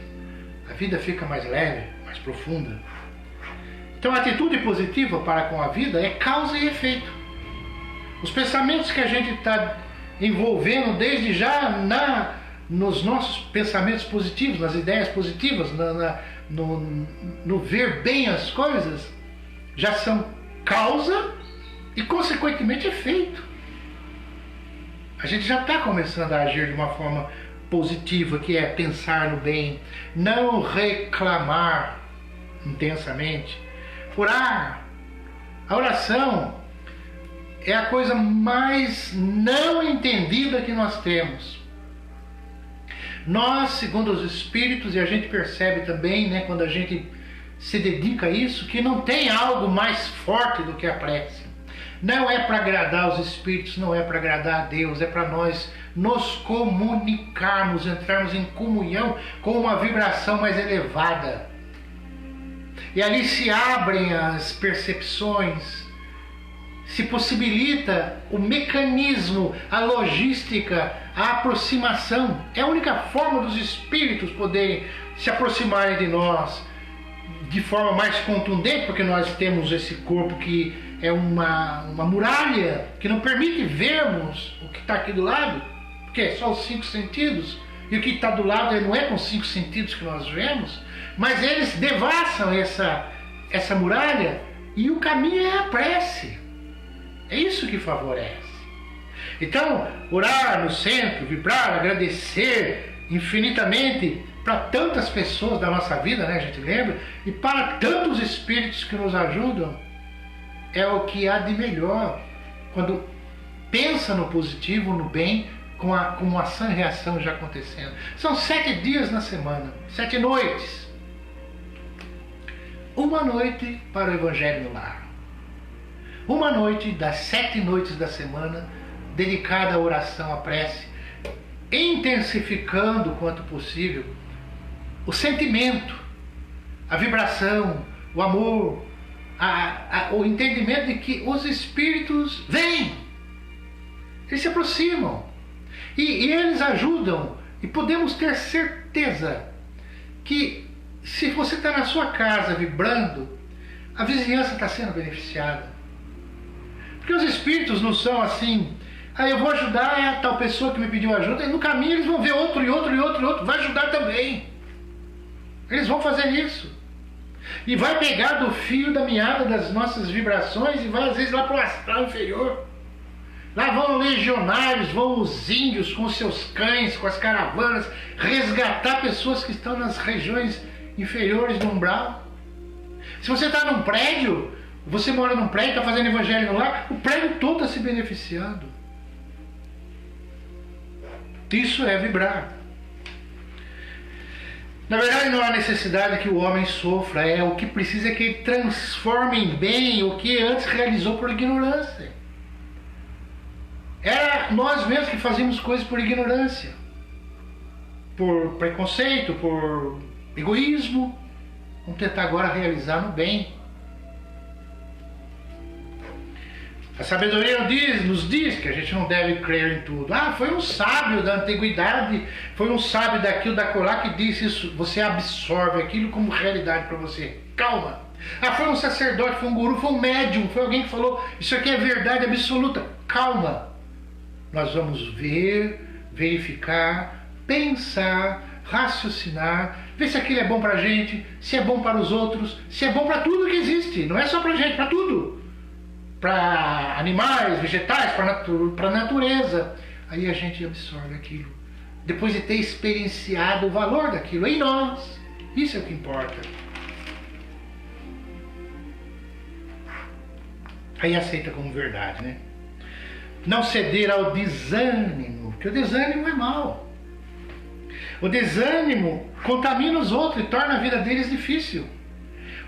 Speaker 1: A vida fica mais leve, mais profunda. Então a atitude positiva para com a vida é causa e efeito. Os pensamentos que a gente está envolvendo desde já nos nossos pensamentos positivos, nas ideias positivas, no ver bem as coisas, já são causa e consequentemente efeito. A gente já está começando a agir de uma forma positiva, que é pensar no bem, não reclamar intensamente, orar. A oração é a coisa mais não entendida que nós temos. Nós, segundo os Espíritos, e a gente percebe também, né, quando a gente se dedica a isso, que não tem algo mais forte do que a prece. Não é para agradar os Espíritos, não é para agradar a Deus, é para nós nos comunicarmos, entrarmos em comunhão com uma vibração mais elevada. E ali se abrem as percepções, se possibilita o mecanismo, a logística, a aproximação. É a única forma dos Espíritos poderem se aproximarem de nós de forma mais contundente, porque nós temos esse corpo que é uma muralha que não permite vermos o que está aqui do lado, porque é só os 5 sentidos, e o que está do lado não é com os 5 sentidos que nós vemos, mas eles devassam essa muralha, e o caminho é a prece. É isso que favorece. Então, orar no centro, vibrar, agradecer infinitamente para tantas pessoas da nossa vida, né, a gente lembra, e para tantos espíritos que nos ajudam, é o que há de melhor quando pensa no positivo, no bem, com uma ação e reação já acontecendo. São 7 dias na semana, 7 noites. Uma noite para o Evangelho no Lar. Uma noite das 7 noites da semana dedicada à oração, à prece, intensificando o quanto possível o sentimento, a vibração, o amor, o entendimento de que os Espíritos vêm, eles se aproximam e eles ajudam, e podemos ter certeza que se você está na sua casa vibrando, a vizinhança está sendo beneficiada. Porque os Espíritos não são assim, eu vou ajudar a tal pessoa que me pediu ajuda, e no caminho eles vão ver outro, e outro, e outro, e outro, vai ajudar também. Eles vão fazer isso. E vai pegar do fio da meada das nossas vibrações e vai às vezes lá para o astral inferior. Lá vão legionários, vão os índios com seus cães, com as caravanas, resgatar pessoas que estão nas regiões inferiores do umbral. Se você está num prédio, você mora num prédio, está fazendo evangelho no lar, o prédio todo está se beneficiando. Isso é vibrar. Na verdade, não há necessidade que o homem sofra, o que precisa é que ele transforme em bem o que antes realizou por ignorância. Era nós mesmos que fazíamos coisas por ignorância, por preconceito, por egoísmo. Vamos tentar agora realizar no bem. A sabedoria nos diz que a gente não deve crer em tudo. Foi um sábio da antiguidade, foi um sábio daquilo, dacolá, que disse isso. Você absorve aquilo como realidade para você. Calma. Foi um sacerdote, foi um guru, foi um médium, foi alguém que falou, isso aqui é verdade absoluta. Calma. Nós vamos ver, verificar, pensar, raciocinar, ver se aquilo é bom para a gente, se é bom para os outros, se é bom para tudo que existe. Não é só para a gente, para tudo. Para animais, vegetais, para a natureza. Aí a gente absorve aquilo. Depois de ter experienciado o valor daquilo em nós. Isso é o que importa. Aí aceita como verdade, né? Não ceder ao desânimo, porque o desânimo é mau. O desânimo contamina os outros e torna a vida deles difícil.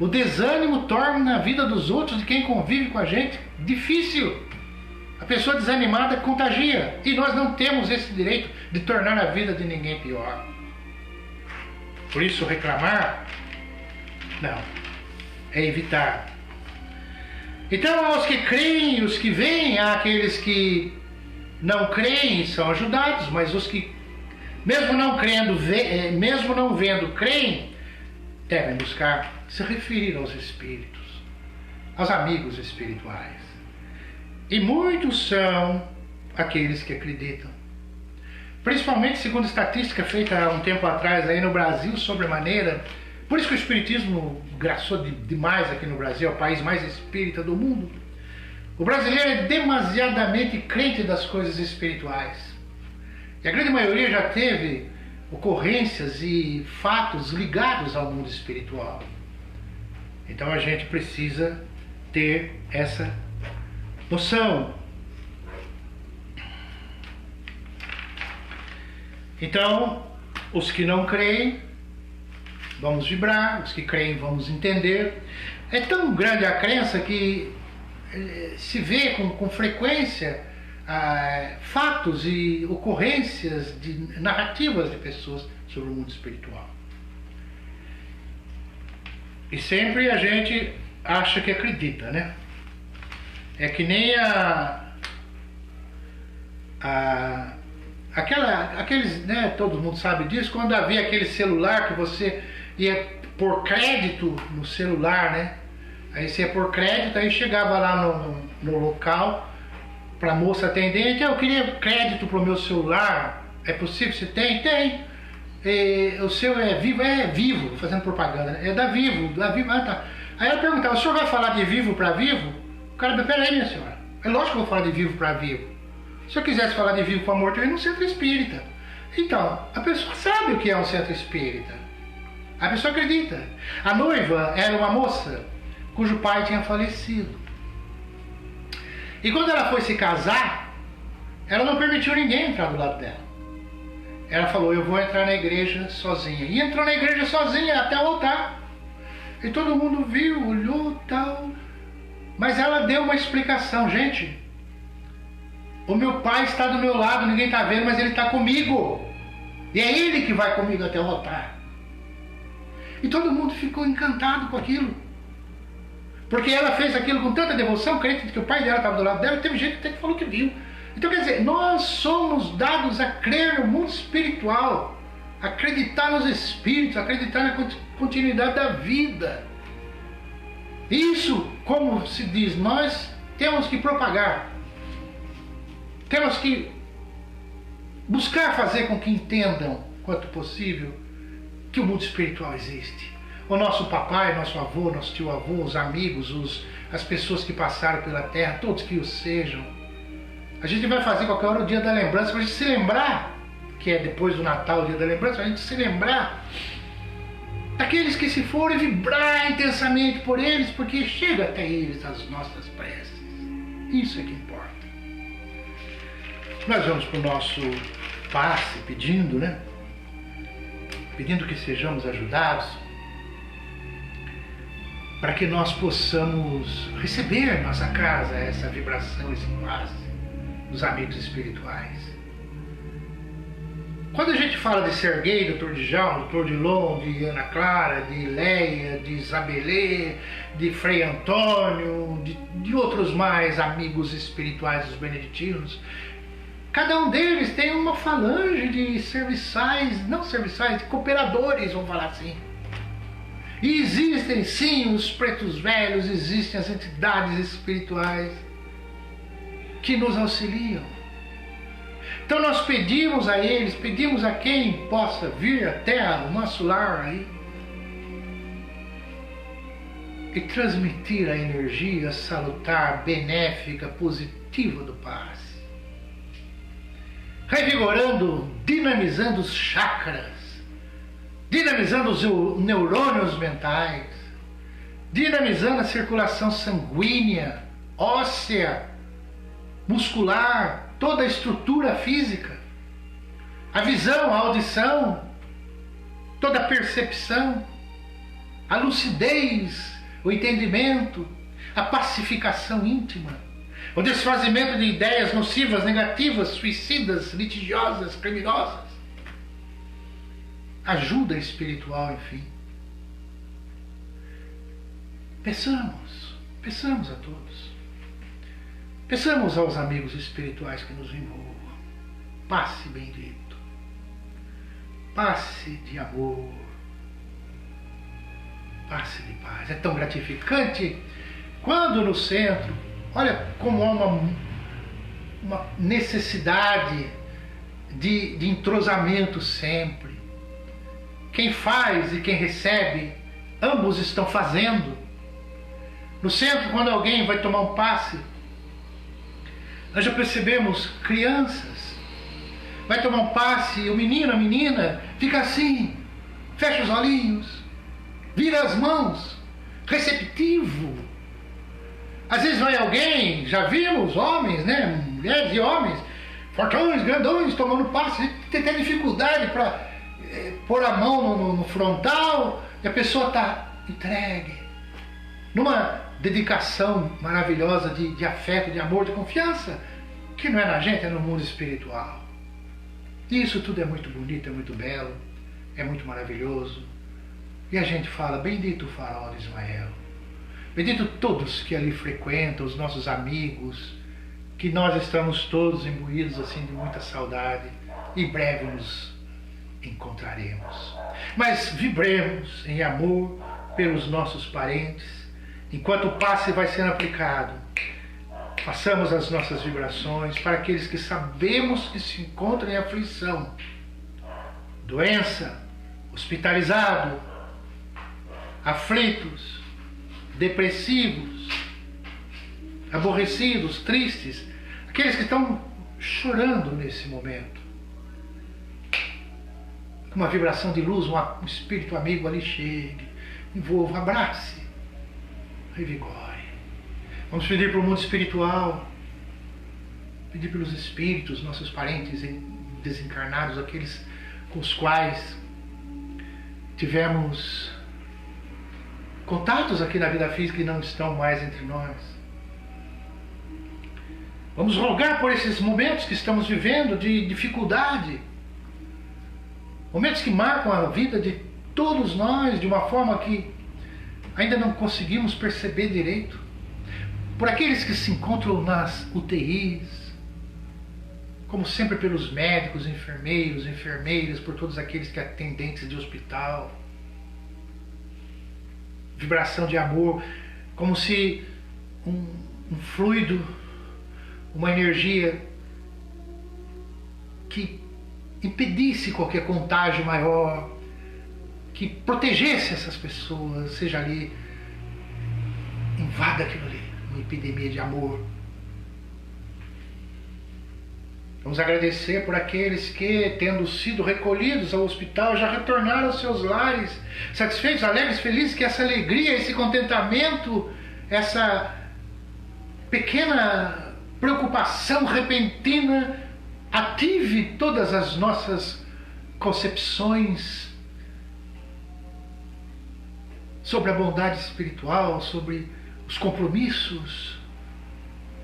Speaker 1: O desânimo torna a vida dos outros, de quem convive com a gente, difícil. A pessoa desanimada contagia. E nós não temos esse direito de tornar a vida de ninguém pior. Por isso, reclamar, não. É evitar. Então, aos que creem, os que veem, há aqueles que não creem são ajudados, mas os que, mesmo não vendo, creem, devem buscar se referir aos espíritos, aos amigos espirituais. E muitos são aqueles que acreditam. Principalmente segundo estatística feita há um tempo atrás aí no Brasil, sobremaneira. Por isso que o espiritismo graçou demais aqui no Brasil, é o país mais espírita do mundo. O brasileiro é demasiadamente crente das coisas espirituais. E a grande maioria já teve ocorrências e fatos ligados ao mundo espiritual. Então a gente precisa ter essa noção. Então, os que não creem, vamos vibrar, os que creem, vamos entender. É tão grande a crença que se vê com frequência fatos e ocorrências, narrativas de pessoas sobre o mundo espiritual. E sempre a gente acha que acredita, né? É que nem aqueles, né, todo mundo sabe disso, quando havia aquele celular que você ia por crédito no celular, né? Aí você ia por crédito, aí chegava lá no local, para a moça atendente, eu queria crédito para o meu celular, é possível? Você tem? Tem. O seu é Vivo? É Vivo, fazendo propaganda, né? É da Vivo, tá. Aí ela perguntava, o senhor vai falar de Vivo para Vivo? O cara, peraí, minha senhora, é lógico que eu vou falar de Vivo para Vivo. Se eu quisesse falar de Vivo para Morto, eu ia num centro espírita. Então, a pessoa sabe o que é um centro espírita. A pessoa acredita. A noiva era uma moça cujo pai tinha falecido. E quando ela foi se casar, ela não permitiu ninguém entrar do lado dela. Ela falou, eu vou entrar na igreja sozinha. E entrou na igreja sozinha até o altar. E todo mundo viu, olhou e tal. Mas ela deu uma explicação. Gente, o meu pai está do meu lado, ninguém está vendo, mas ele está comigo. E é ele que vai comigo até o altar. E todo mundo ficou encantado com aquilo. Porque ela fez aquilo com tanta devoção, crente que o pai dela estava do lado dela, e teve gente até que falou que viu. Então quer dizer, nós somos dados a crer no mundo espiritual, acreditar nos espíritos, acreditar na continuidade da vida. Isso, como se diz, nós temos que propagar. Temos que buscar fazer com que entendam, quanto possível, que o mundo espiritual existe. O nosso papai, nosso avô, nosso tio-avô, os amigos, as pessoas que passaram pela terra, todos que o sejam. A gente vai fazer qualquer hora o dia da lembrança, para a gente se lembrar, que é depois do Natal, o dia da lembrança, a gente se lembrar daqueles que se foram e vibrar intensamente por eles, porque chega até eles as nossas preces. Isso é que importa. Nós vamos para o nosso passe pedindo, né? Pedindo que sejamos ajudados para que nós possamos receber em nossa casa essa vibração, esse passe dos amigos espirituais. Quando a gente fala de Serguei, Dr. Djalma, Dr. Dilon, de Ana Clara, de Leia, de Isabelê, de Frei Antônio, de outros mais amigos espirituais dos beneditinos, cada um deles tem uma falange de serviçais, não serviçais, de cooperadores, vamos falar assim. E existem sim os pretos velhos, existem as entidades espirituais que nos auxiliam. Então nós pedimos a eles, pedimos a quem possa vir até o nosso lar aí e transmitir a energia salutar, benéfica, positiva do passe. Revigorando, dinamizando os chakras, dinamizando os neurônios mentais, dinamizando a circulação sanguínea, óssea, muscular, toda a estrutura física, a visão, a audição, toda a percepção, a lucidez, o entendimento, a pacificação íntima, o desfazimento de ideias nocivas, negativas, suicidas, litigiosas, criminosas, ajuda espiritual, enfim. Peçamos a todos. Peçamos aos amigos espirituais que nos envolvam. Passe bendito. Passe de amor. Passe de paz. É tão gratificante quando no centro, olha como há uma necessidade de entrosamento sempre. Quem faz e quem recebe, ambos estão fazendo. No centro, quando alguém vai tomar um passe, nós já percebemos crianças vai tomar um passe, o menino, a menina, fica assim, fecha os olhinhos, vira as mãos, receptivo. Às vezes vai alguém, já vimos homens, né, mulheres e homens, fortões, grandões, tomando passe, tem até dificuldade para pôr a mão no frontal, e a pessoa está entregue, numa dedicação maravilhosa de afeto, de amor, de confiança, que não é na gente, é no mundo espiritual. E isso tudo é muito bonito, é muito belo, é muito maravilhoso. E a gente fala, bendito o farol de Ismael, bendito todos que ali frequentam, os nossos amigos, que nós estamos todos imbuídos assim de muita saudade. Em breve nos encontraremos. Mas vibremos em amor pelos nossos parentes. Enquanto o passe vai sendo aplicado, façamos as nossas vibrações para aqueles que sabemos que se encontram em aflição, doença, hospitalizado, aflitos, depressivos, aborrecidos, tristes, aqueles que estão chorando nesse momento. Que uma vibração de luz, um espírito amigo ali chegue, envolva, abrace, revigore. Vamos pedir para o mundo espiritual, pedir pelos espíritos, nossos parentes desencarnados, aqueles com os quais tivemos contatos aqui na vida física e não estão mais entre nós. Vamos rogar por esses momentos que estamos vivendo de dificuldade, momentos que marcam a vida de todos nós de uma forma que ainda não conseguimos perceber direito. Por aqueles que se encontram nas UTIs, como sempre pelos médicos, enfermeiros, enfermeiras, por todos aqueles que atendentes de hospital. Vibração de amor, como se um fluido, uma energia que impedisse qualquer contágio maior, que protegesse essas pessoas, seja ali, invada aquilo ali, uma epidemia de amor. Vamos agradecer por aqueles que, tendo sido recolhidos ao hospital, já retornaram aos seus lares, satisfeitos, alegres, felizes, que essa alegria, esse contentamento, essa pequena preocupação repentina ative todas as nossas concepções sobre a bondade espiritual, sobre os compromissos,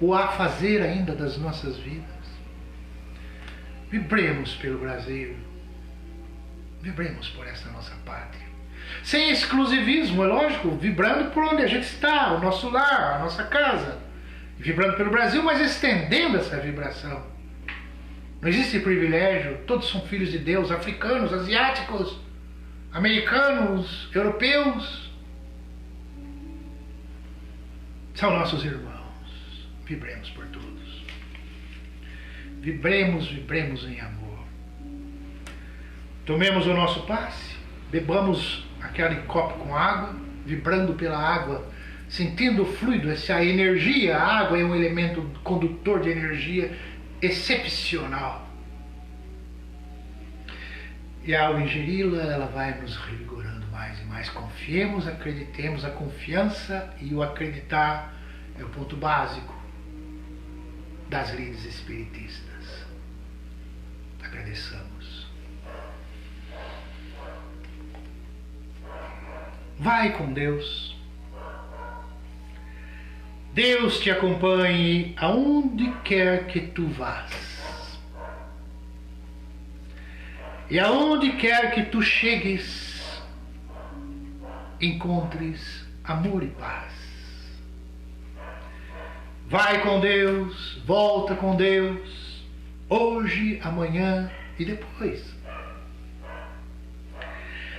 Speaker 1: o a fazer ainda das nossas vidas. Vibremos pelo Brasil, vibremos por essa nossa pátria. Sem exclusivismo, é lógico, vibrando por onde a gente está, o nosso lar, a nossa casa. Vibrando pelo Brasil, mas estendendo essa vibração. Não existe privilégio, todos são filhos de Deus, africanos, asiáticos, americanos, europeus. São nossos irmãos. Vibremos por todos. Vibremos, vibremos em amor. Tomemos o nosso passe, bebamos aquele copo com água, vibrando pela água, sentindo o fluido, essa energia. A água é um elemento condutor de energia excepcional. E ao ingeri-la, ela vai nos revigorando mais e mais. Confiemos, acreditemos. A confiança e o acreditar é o ponto básico das lides espiritistas. Agradeçamos. Vai com Deus. Deus te acompanhe aonde quer que tu vás. E aonde quer que tu chegues, encontres amor e paz. Vai com Deus, volta com Deus, hoje, amanhã e depois.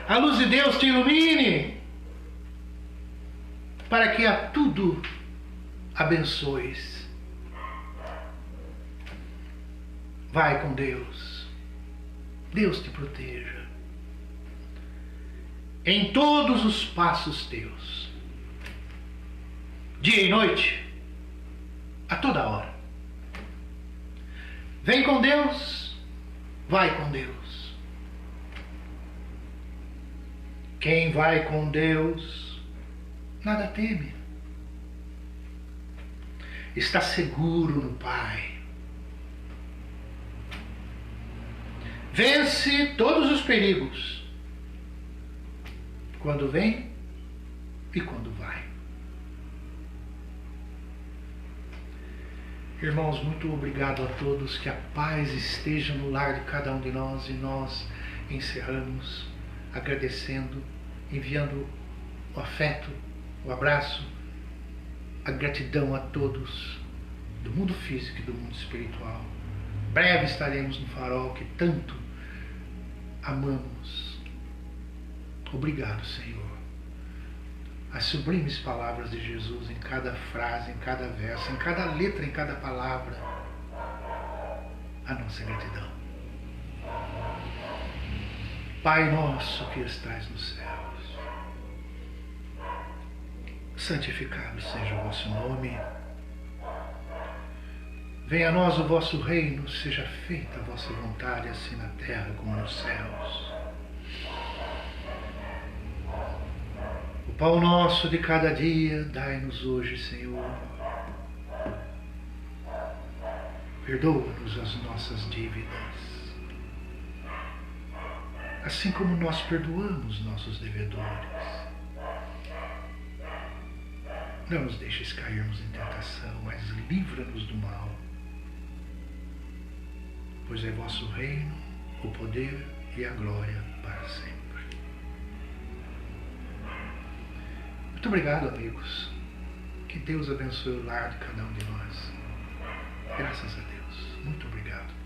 Speaker 1: A luz de Deus te ilumine, para que a tudo abençoes. Vai com Deus. Deus te proteja em todos os passos teus, dia e noite, a toda hora. Vem com Deus vai com Deus. Quem vai com Deus nada teme. Está seguro no Pai. Vence todos os perigos, quando vem e quando vai. Irmãos, muito obrigado a todos, que a paz esteja no lar de cada um de nós, e nós encerramos agradecendo, enviando o afeto, o abraço, a gratidão a todos do mundo físico e do mundo espiritual. Breve estaremos no farol que tanto amamos. Obrigado, Senhor. As sublimes palavras de Jesus em cada frase, em cada verso, em cada letra, em cada palavra. A nossa gratidão. Pai nosso que estais nos céus, santificado seja o vosso nome. Venha a nós o vosso reino, seja feita a vossa vontade, assim na terra como nos céus. O pão nosso de cada dia, dai-nos hoje, Senhor. Perdoa-nos as nossas dívidas, assim como nós perdoamos nossos devedores. Não nos deixes cairmos em tentação, mas livra-nos do mal. Pois é vosso reino, o poder e a glória para sempre. Muito obrigado, amigos. Que Deus abençoe o lar de cada um de nós. Graças a Deus. Muito obrigado.